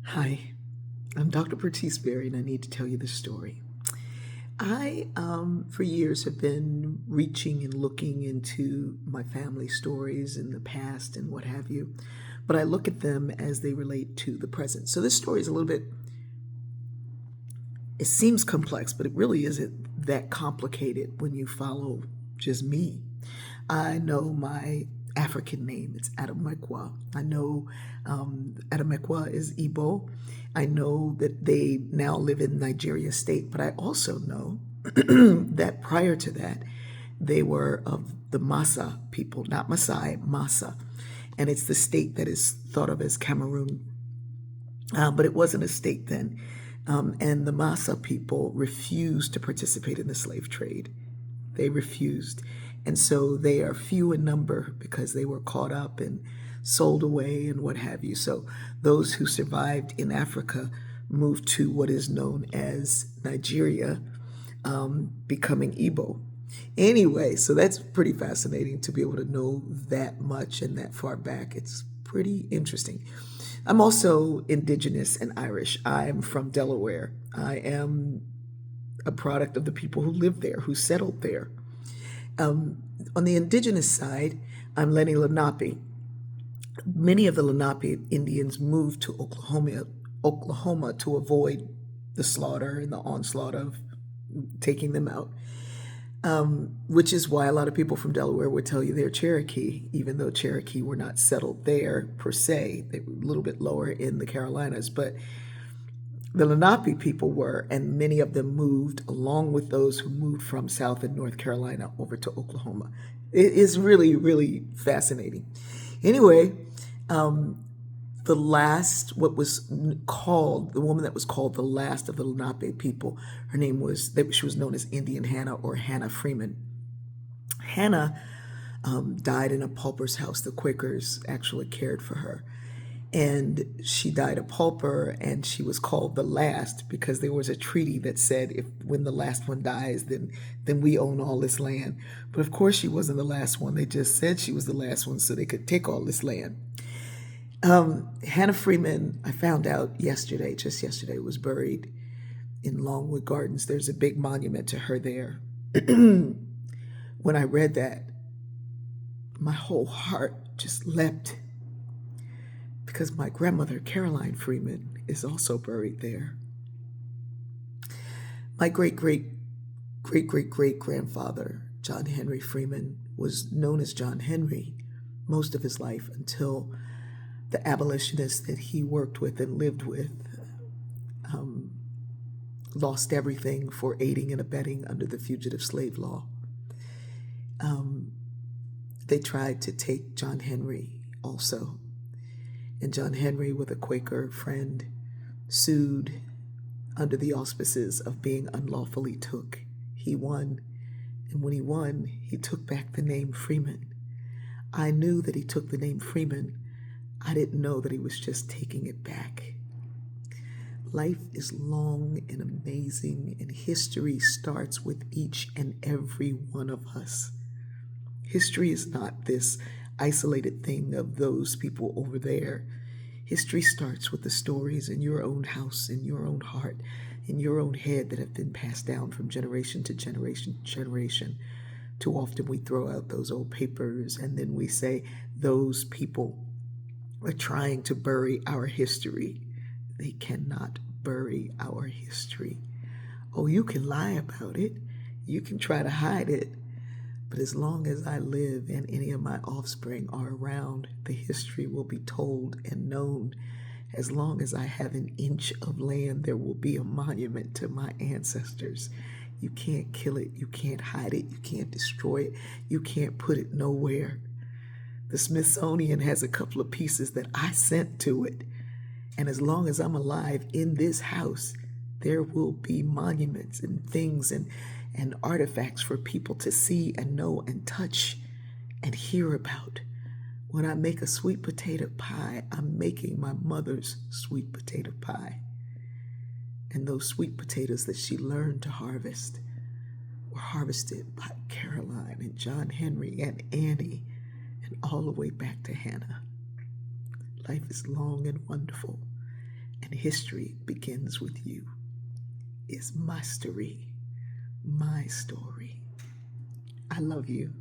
Hi, I'm Dr. Bertice Berry, and I need to tell you this story. I, for years, have been reaching and looking into my family stories in the past and what have you, but I look at them as they relate to the present. So this story is a little bit, it seems complex, but it really isn't that complicated when you follow just me. I know my African name. It's Adamekwa. I know Adamekwa is Igbo. I know that they now live in Nigeria state, but I also know that prior to that, they were of the Massa people, not Maasai, Massa. And it's the state that is thought of as Cameroon, but it wasn't a state then. And the Massa people refused to participate in the slave trade. They refused. And so they are few in number because they were caught up and sold away and what have you. So those who survived in Africa moved to what is known as Nigeria, becoming Igbo. Anyway, so that's pretty fascinating to be able to know that much and that far back. It's pretty interesting. I'm also indigenous and Irish. I'm from Delaware. I am a product of the people who lived there, who settled there. On the indigenous side, I'm Lenni Lenape. Many of the Lenape Indians moved to Oklahoma to avoid the slaughter and the onslaught of taking them out, which is why a lot of people from Delaware would tell you they're Cherokee, even though Cherokee were not settled there per se. They were a little bit lower in the Carolinas, but the Lenape people were, and many of them moved along with those who moved from South and North Carolina over to Oklahoma. It is really, really fascinating. Anyway, the last, what was called, the woman that was called the last of the Lenape people, her name was, she was known as Indian Hannah or Hannah Freeman. Hannah died in a pauper's house. The Quakers actually cared for her. And she died a pauper, and she was called the last because there was a treaty that said if when the last one dies, then we own all this land. But of course she wasn't the last one. They just said she was the last one so they could take all this land. Hannah Freeman, I found out yesterday, just yesterday, was buried in Longwood Gardens. There's a big monument to her there. When I read that, my whole heart just leapt because my grandmother, Caroline Freeman, is also buried there. My great grandfather, John Henry Freeman, was known as John Henry most of his life until the abolitionists that he worked with and lived with lost everything for aiding and abetting under the fugitive slave law. They tried to take John Henry also. And John Henry, with a Quaker friend, sued under the auspices of being unlawfully took. He won, and when he won, he took back the name Freeman. I knew that he took the name Freeman. I didn't know that he was just taking it back. Life is long and amazing, and history starts with each and every one of us. History is not this isolated thing of those people over there. History starts with the stories in your own house, in your own heart, in your own head that have been passed down from generation to generation to generation. Too often we throw out those old papers and then we say those people are trying to bury our history. They cannot bury our history. Oh, you can lie about it. You can try to hide it. But as long as I live and any of my offspring are around, the history will be told and known. As long as I have an inch of land, there will be a monument to my ancestors. You can't kill it. You can't hide it. You can't destroy it. You can't put it nowhere. The Smithsonian has a couple of pieces that I sent to it. And as long as I'm alive in this house, there will be monuments and things and artifacts for people to see and know and touch and hear about. When I make a sweet potato pie, I'm making my mother's sweet potato pie. And those sweet potatoes that she learned to harvest were harvested by Caroline and John Henry and Annie and all the way back to Hannah. Life is long and wonderful. and history begins with you. It's my story, my story. I love you.